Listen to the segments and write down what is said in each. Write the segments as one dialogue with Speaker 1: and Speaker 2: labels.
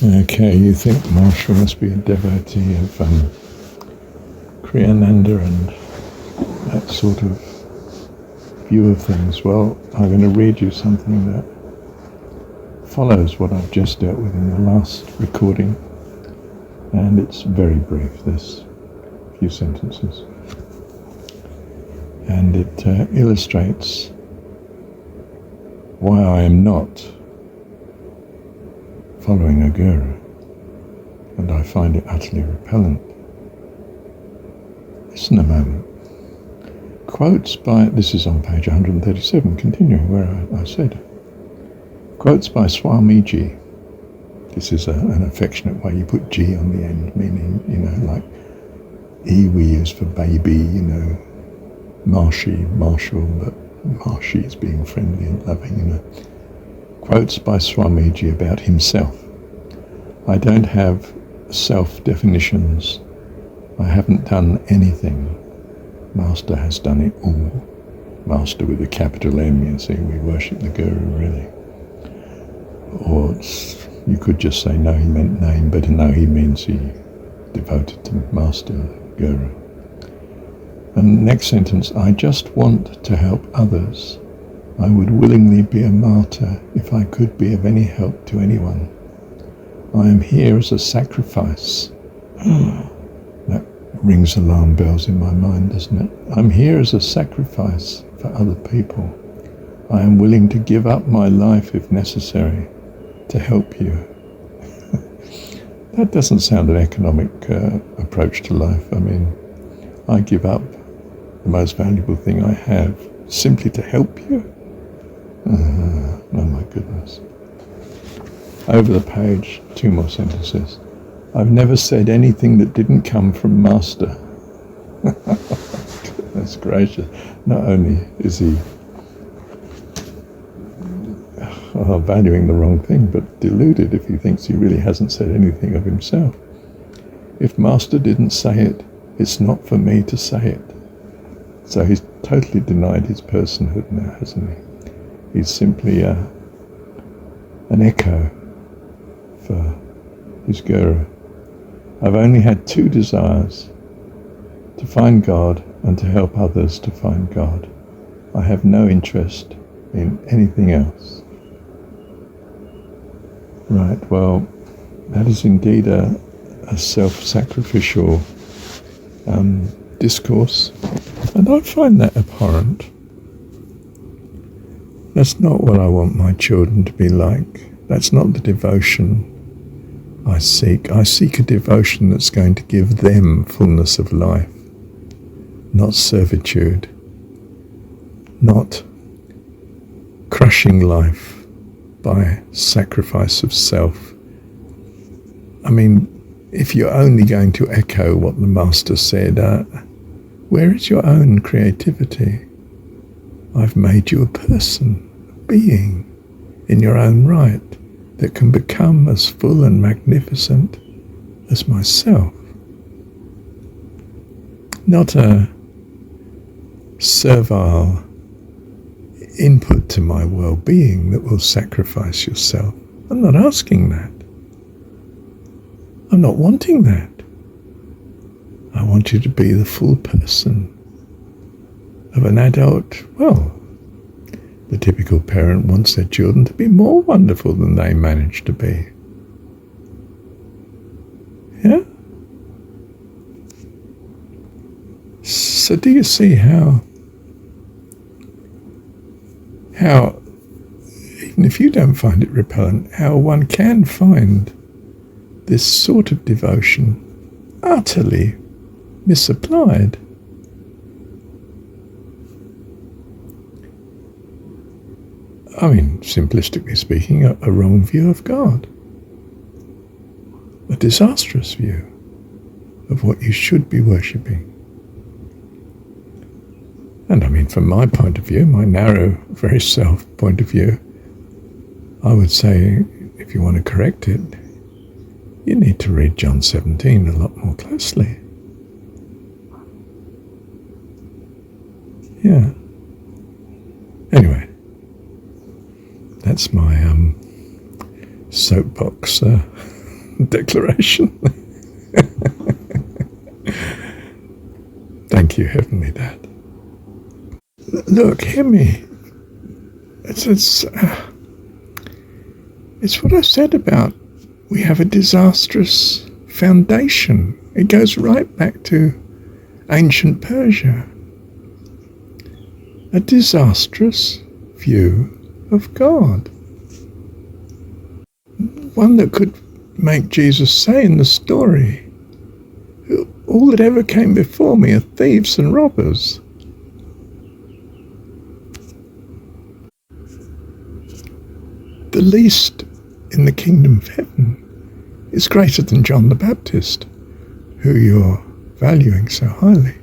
Speaker 1: Okay, you think Marshall must be a devotee of Kriyananda and that sort of view of things. Well, I'm going to read you something that follows what I've just dealt with in the last recording, and it's very brief, this few sentences, and it illustrates why I am not following a guru, and I find it utterly repellent. Listen a moment. Quotes by, this is on page 137, continuing where I said, quotes by Swamiji. This is an affectionate way, you put G on the end, meaning, like E we use for baby, Marshall, but Marshy is being friendly and loving, Quotes by Swamiji about himself. I don't have self-definitions. I haven't done anything. Master has done it all. Master with a capital M, you see, we worship the Guru, really. Or you could just say, no, he meant name, but no, he means he devoted to Master Guru. And next sentence, I just want to help others. I would willingly be a martyr if I could be of any help to anyone. I am here as a sacrifice. That rings alarm bells in my mind, doesn't it? I'm here as a sacrifice for other people. I am willing to give up my life if necessary to help you. That doesn't sound an economic approach to life. I mean, I give up the most valuable thing I have simply to help you. Oh my goodness. Over the page, 2 more sentences. I've never said anything that didn't come from Master. That's gracious. Not only is he valuing the wrong thing, but deluded if he thinks he really hasn't said anything of himself. If Master didn't say it, it's not for me to say it. So he's totally denied his personhood now, hasn't he? He's simply an echo for his Guru. I've only had 2 desires, to find God and to help others to find God. I have no interest in anything else. Right, well, that is indeed a self-sacrificial discourse, and I find that abhorrent. That's not what I want my children to be like. That's not the devotion I seek. I seek a devotion that's going to give them fullness of life, not servitude, not crushing life by sacrifice of self. I mean, if you're only going to echo what the Master said, where is your own creativity? I've made you a person, a being, in your own right, that can become as full and magnificent as myself. Not a servile input to my well-being that will sacrifice yourself. I'm not asking that. I'm not wanting that. I want you to be the full person of an adult. Well, the typical parent wants their children to be more wonderful than they manage to be. Yeah? So do you see how even if you don't find it repellent, how one can find this sort of devotion utterly misapplied? I mean, simplistically speaking, a wrong view of God. A disastrous view of what you should be worshipping. And I mean, from my point of view, my narrow, very self point of view, I would say, if you want to correct it, you need to read John 17 a lot more closely. Yeah. Anyway, that's my soapbox declaration. Thank you, Heavenly Dad. Look, hear me. It's what I said about we have a disastrous foundation. It goes right back to ancient Persia. A disastrous view of God. One that could make Jesus say in the story, all that ever came before me are thieves and robbers. The least in the kingdom of heaven is greater than John the Baptist, who you're valuing so highly.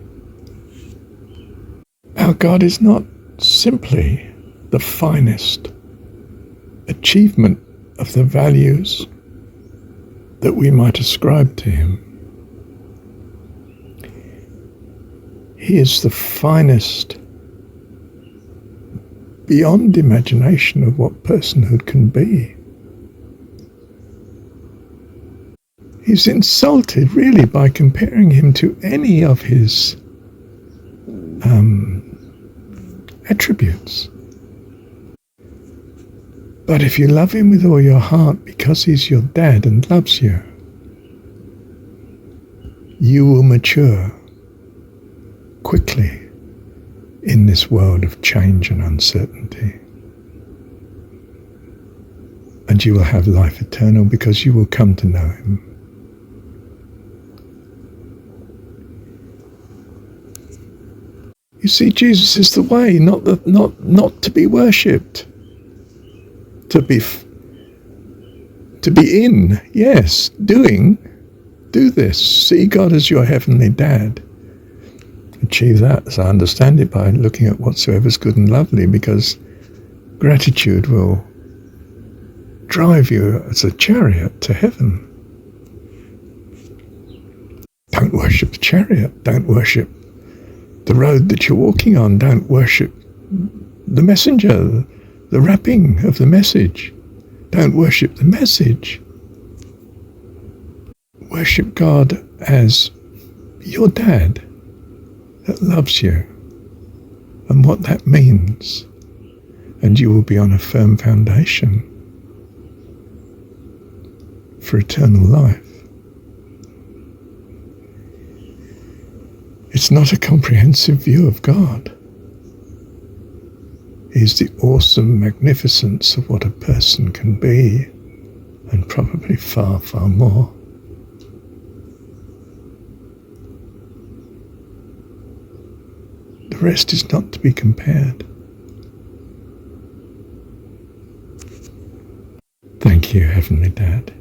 Speaker 1: Our God is not simply the finest achievement of the values that we might ascribe to him. He is the finest beyond imagination of what personhood can be. He's insulted really by comparing him to any of his attributes. But if you love him with all your heart because he's your dad and loves you, you will mature quickly in this world of change and uncertainty. And you will have life eternal because you will come to know him. You see, Jesus is the way, not to be worshipped. To be in, yes, do this. See God as your heavenly dad. Achieve that, as I understand it, by looking at whatsoever is good and lovely, because gratitude will drive you as a chariot to heaven. Don't worship the chariot. Don't worship the road that you're walking on. Don't worship the messenger, the wrapping of the message. Don't worship the message. Worship God as your dad that loves you and what that means, and you will be on a firm foundation for eternal life. It's not a comprehensive view of God. Is the awesome magnificence of what a person can be, and probably far, far more. The rest is not to be compared. Thank you, Heavenly Dad.